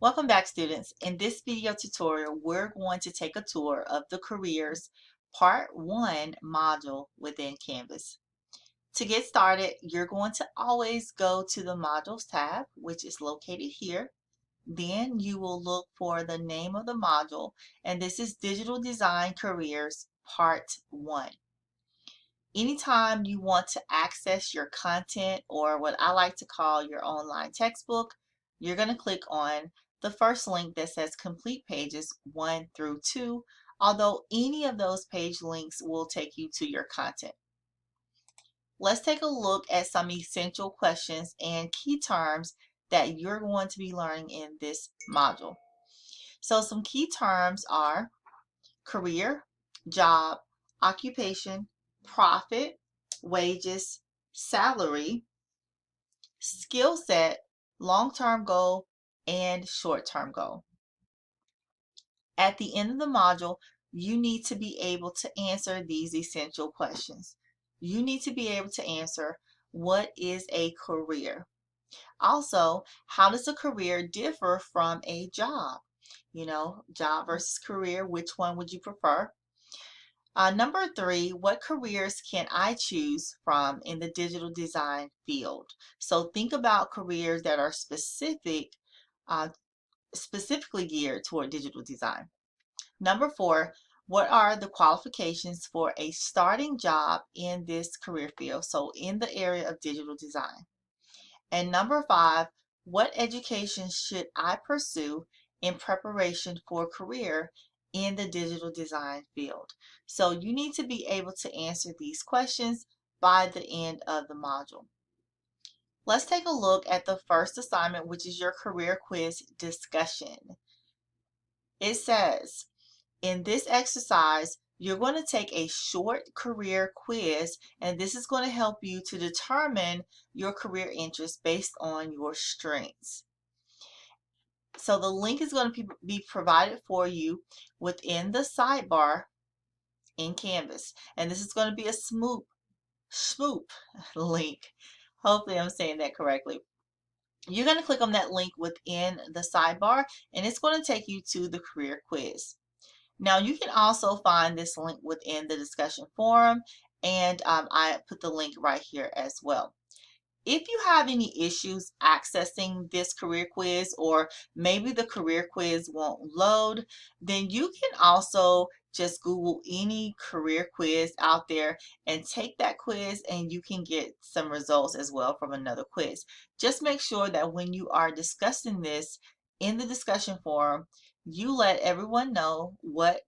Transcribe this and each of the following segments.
Welcome back, students. In this video tutorial, we're going to take a tour of the Careers Part 1 module within Canvas. To get started, you're going to always go to the Modules tab, which is located here. Then you will look for the name of the module, and this is Digital Design Careers Part 1. Anytime you want to access your content, or what I like to call your online textbook, you're going to click on the first link that says complete pages 1 through 2, although any of those page links will take you to your content. Let's take a look at some essential questions and key terms that you're going to be learning in this module. So some key terms are career, job, occupation, profit, wages, salary, skill set, long-term goal, and short-term goal. At the end of the module, you need to be able to answer these essential questions. You need to be able to answer, what is a career? Also, how does a career differ from a job? You know, job versus career, which one would you prefer? Number 3, what careers can I choose from in the digital design field? So think about careers that are specifically geared toward digital design. Number 4, what are the qualifications for a starting job in this career field? So in the area of digital design. And number 5, what education should I pursue in preparation for a career in the digital design field? So you need to be able to answer these questions by the end of the module. Let's take a look at the first assignment, which is your career quiz discussion. It says, in this exercise, you're going to take a short career quiz, and this is going to help you to determine your career interests based on your strengths. So the link is going to be provided for you within the sidebar in Canvas. And this is going to be a Schmoop link. Hopefully I'm saying that correctly. You're going to click on that link within the sidebar, and it's going to take you to the career quiz. Now you can also find this link within the discussion forum, and I put the link right here as well. If you have any issues accessing this career quiz, or maybe the career quiz won't load, then you can also just Google any career quiz out there and take that quiz, and you can get some results as well from another quiz. Just make sure that when you are discussing this in the discussion forum, you let everyone know what's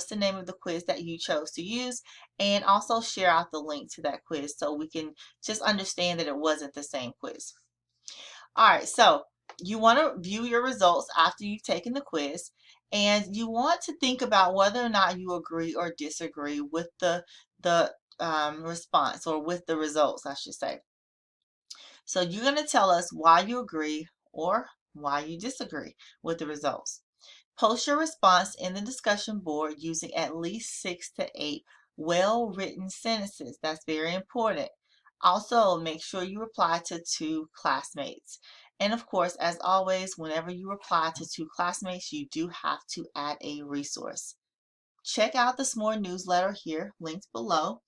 the name of the quiz that you chose to use, and also share out the link to that quiz so we can just understand that it wasn't the same quiz. All right, so you want to view your results after you've taken the quiz, and you want to think about whether or not you agree or disagree with the response, or with the results, I should say. So you're going to tell us why you agree or why you disagree with the results. Post your response in the discussion board using at least 6 to 8 well-written sentences. That's very important. Also, make sure you reply to 2 classmates. And of course, as always, whenever you reply to 2 classmates, you do have to add a resource. Check out the SMORE newsletter here, linked below,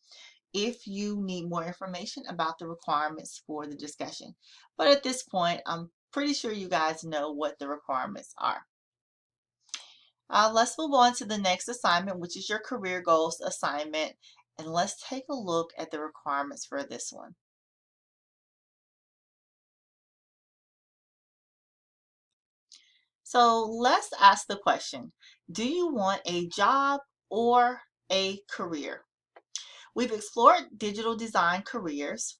if you need more information about the requirements for the discussion. But at this point, I'm pretty sure you guys know what the requirements are. Let's move on to the next assignment, which is your career goals assignment, and let's take a look at the requirements for this one. So let's ask the question, do you want a job or a career? We've explored digital design careers.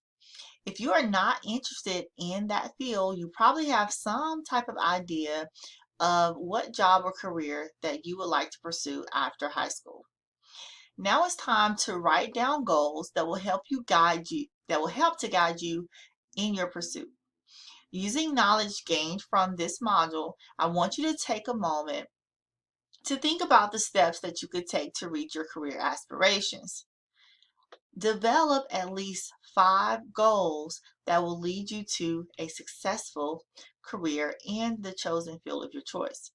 If you are not interested in that field, you probably have some type of idea of what job or career that you would like to pursue after high school. Now it's time to write down goals that will help to guide you in your pursuit. Using knowledge gained from this module, I want you to take a moment to think about the steps that you could take to reach your career aspirations. Develop at least 5 goals that will lead you to a successful career in the chosen field of your choice.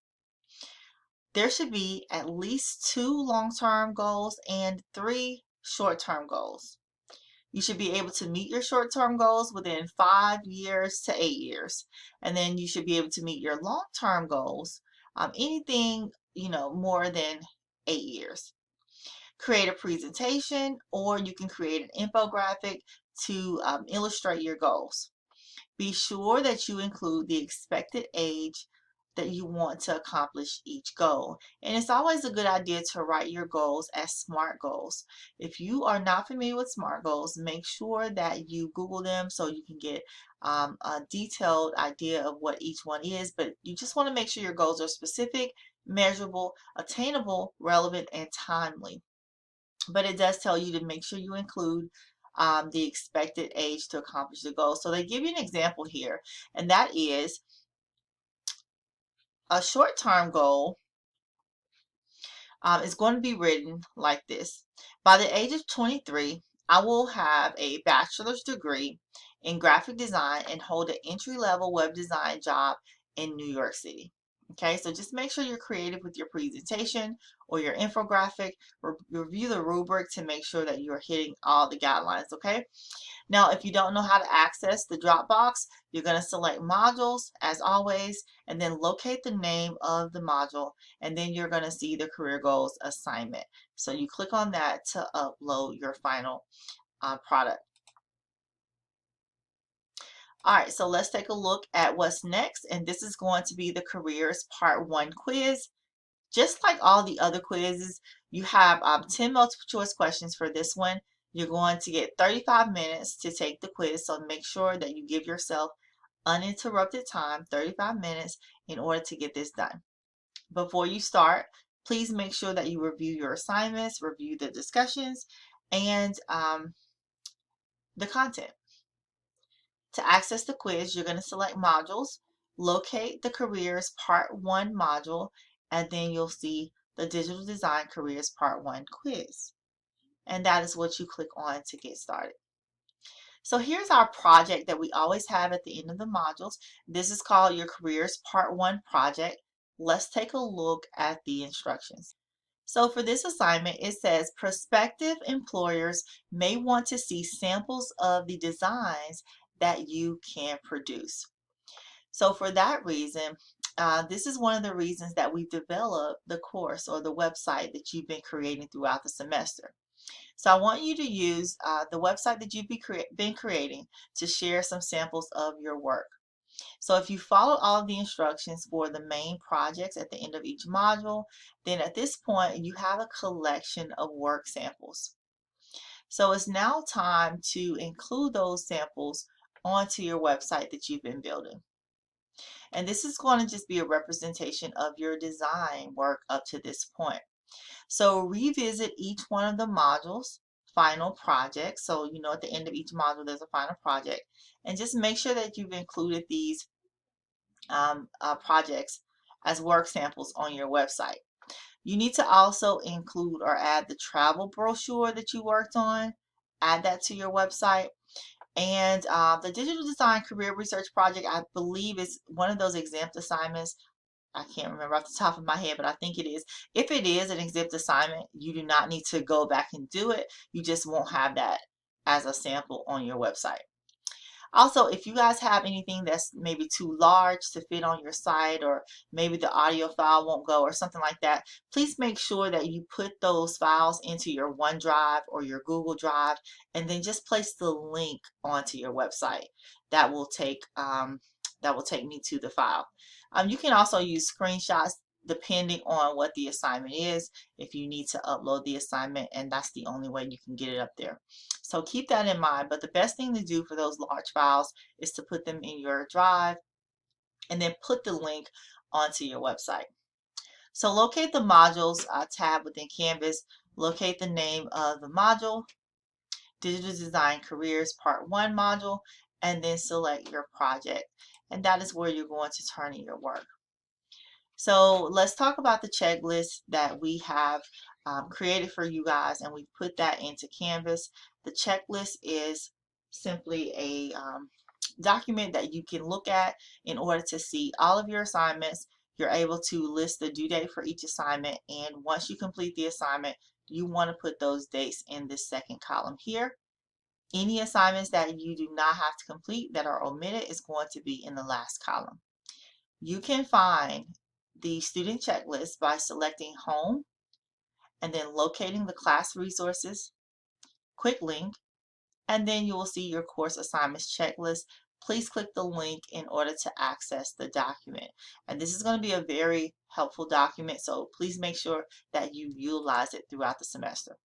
There should be at least 2 long-term goals and 3 short-term goals. You should be able to meet your short-term goals within 5 years to 8 years. And then you should be able to meet your long-term goals, anything, more than 8 years. Create a presentation, or you can create an infographic to illustrate your goals. Be sure that you include the expected age that you want to accomplish each goal. And it's always a good idea to write your goals as SMART goals. If you are not familiar with SMART goals, make sure that you Google them so you can get a detailed idea of what each one is. But you just want to make sure your goals are specific, measurable, attainable, relevant, and timely. But it does tell you to make sure you include the expected age to accomplish the goal. So they give you an example here, and that is a short-term goal is going to be written like this. By the age of 23, I will have a bachelor's degree in graphic design and hold an entry-level web design job in New York City. Okay, so just make sure you're creative with your presentation or your infographic. Review the rubric to make sure that you're hitting all the guidelines, okay? Now, if you don't know how to access the Dropbox, you're going to select modules as always, and then locate the name of the module, and then you're going to see the career goals assignment. So you click on that to upload your final product. All right, so let's take a look at what's next, and this is going to be the careers part 1 quiz. Just like all the other quizzes, you have 10 multiple choice questions for this one. You're going to get 35 minutes to take the quiz, so make sure that you give yourself uninterrupted time, 35 minutes, in order to get this done. Before you start, please make sure that you review your assignments, review the discussions, and the content. To access the quiz, you're going to select modules, locate the careers part 1 module, and then you'll see the digital design careers part 1 quiz. And that is what you click on to get started. So here's our project that we always have at the end of the modules. This is called your careers part 1 project. Let's take a look at the instructions. So for this assignment, it says prospective employers may want to see samples of the designs that you can produce. So for that reason, this is one of the reasons that we've developed the course or the website that you've been creating throughout the semester. So I want you to use the website that you've been creating to share some samples of your work. So if you follow all of the instructions for the main projects at the end of each module, then at this point you have a collection of work samples. So it's now time to include those samples onto your website that you've been building. And this is going to just be a representation of your design work up to this point. So revisit each one of the modules, final project. So, at the end of each module, there's a final project. And just make sure that you've included these projects as work samples on your website. You need to also include or add the travel brochure that you worked on. Add that to your website. And the Digital Design Career Research Project, I believe, is one of those exempt assignments. I can't remember off the top of my head, but I think it is. If it is an exempt assignment, you do not need to go back and do it. You just won't have that as a sample on your website. Also, if you guys have anything that's maybe too large to fit on your site, or maybe the audio file won't go or something like that, please make sure that you put those files into your OneDrive or your Google Drive, and then just place the link onto your website. That will take me to the file. You can also use screenshots depending on what the assignment is, if you need to upload the assignment, and that's the only way you can get it up there. So keep that in mind, but the best thing to do for those large files is to put them in your drive and then put the link onto your website. So locate the modules tab within Canvas, locate the name of the module, Digital Design Careers Part 1 module, and then select your project. And that is where you're going to turn in your work. So let's talk about the checklist that we have created for you guys, and we put that into Canvas. The checklist is simply a document that you can look at in order to see all of your assignments. You're able to list the due date for each assignment, and once you complete the assignment, you want to put those dates in this second column here. Any assignments that you do not have to complete that are omitted is going to be in the last column. You can find the student checklist by selecting Home and then locating the class resources, quick link, and then you will see your course assignments checklist. Please click the link in order to access the document. And this is going to be a very helpful document, so please make sure that you utilize it throughout the semester.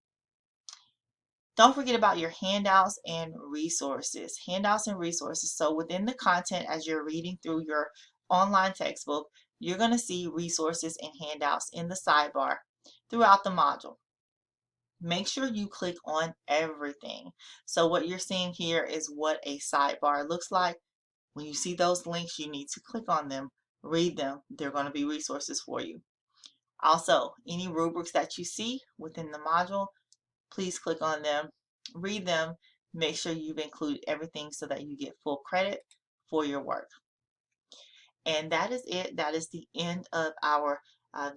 Don't forget about your handouts and resources. Handouts and resources. So within the content, as you're reading through your online textbook, you're going to see resources and handouts in the sidebar throughout the module. Make sure you click on everything. So what you're seeing here is what a sidebar looks like. When you see those links, you need to click on them, read them. They're going to be resources for you. Also, any rubrics that you see within the module, please click on them, read them, make sure you've included everything so that you get full credit for your work. And that is it. That is the end of our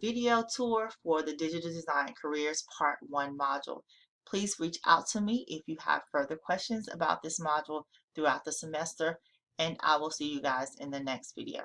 video tour for the Digital Design Careers Part 1 module. Please reach out to me if you have further questions about this module throughout the semester, and I will see you guys in the next video.